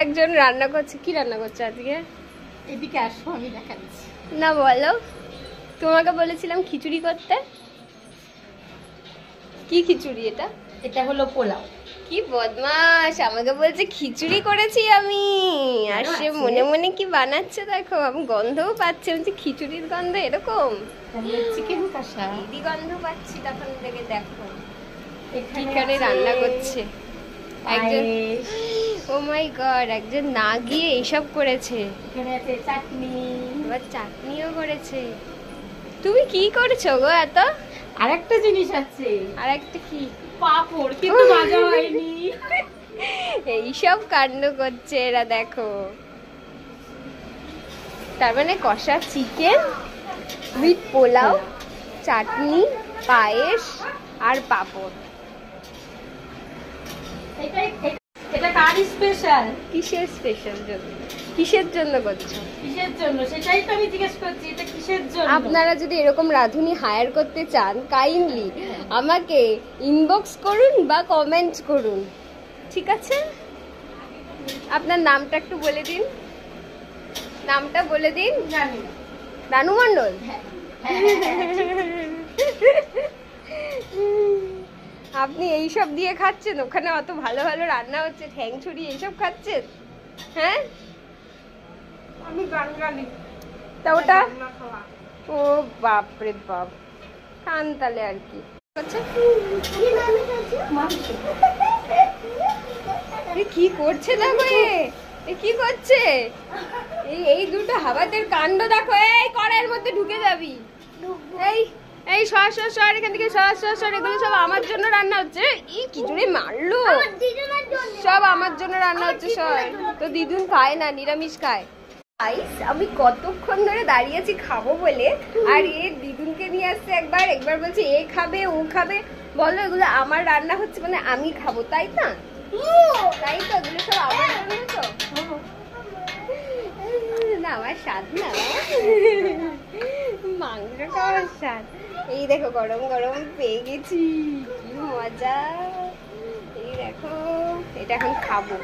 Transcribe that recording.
একজন রান্না করছে। কি রান্না করছে আজকে? এদিকে আসো, আমি দেখাচ্ছি। না বলো, তোমাকে বলেছিলাম খিচুড়ি করতে। কি খিচুড়ি এটা? এটা হলো পোলাও। কি বদমাশ, আমাকে বলছে খিচুড়ি করেছি আমি, আর সে মনে মনে কি বানাচ্ছে দেখো। আমি গন্ধও পাচ্ছি, বলছি খিচুড়ির গন্ধ এরকম। চিকেন কষা দিদি গন্ধ পাচ্ছি তখন থেকে। দেখো এখানে রান্না করছে একজন। ও মাই গড, একজন না গিয়ে এইসব করেছে। এখানে আছে চাটনি, এবার চাটনিও করেছে। তুমি কি করছো গো এত? আরেকটা জিনিস আছে। আর একটা কি? পাপড়, কিন্তু ভাজা হয়নি। এইসব কাণ্ড করছে এরা, দেখো। তার মানে কষা চিকেন উইথ পোলাও, চাটনি, পায়েস আর পাপড়। এটা কার স্পেশাল? কিসের স্পেশাল জন্য? কিসের জন্য করছো? কিসের জন্য সেটাই তো আমি জিজ্ঞেস করছি। এটা কিসের জন্য? আপনারা যদি এরকম রাঁধুনি হায়ার করতে চান, কাইন্ডলি আমাকে ইনবক্স করুন বা কমেন্ট করুন, ঠিক আছে? আপনার নামটা একটু বলে দিন। নামটা বলে দিন। জানি না। রানু মণ্ডল। আপনি এইসব দিয়ে খাচ্ছেন? ওখানে অত ভালো ভালো রান্না হচ্ছে, ঠ্যাং ছুরি এইসব খাচ্ছেন? হ্যাঁ, আমি বাঙালি। তা ওটা, ও বাপরে বাপ, খান তাহলে আর কি। কি করছে দেখো, এ কি করছে? এই দুটো হাবাদের কাণ্ড দেখো। এই কড়াইয়ের মধ্যে ঢুকে যাবি। এই সর এখান থেকে, সর। এগুলো সব আমার জন্য রান্না হচ্ছে। এই কি জোরে মারলো। সব আমার জন্য রান্না হচ্ছে, সর। তো দিদুন খায় না, নিরামিষ খায়। আমি কতক্ষণ ধরে দাঁড়িয়েছি খাবো বলে, আর এ দিদুনকে নিয়ে আসছে একবার বলছে এ খাবে ও খাবে। বলো, এগুলো আমার রান্না হচ্ছে মানে আমি খাবো, তাই না? তাই তো, এগুলো সব আমার জন্য তো। না আমার স্বাদ না, মাংস খাওয়ার স্বাদ। এই দেখো গরম গরম পেয়ে গেছি, কি মজা। এই দেখো, এটা এখন খাবো।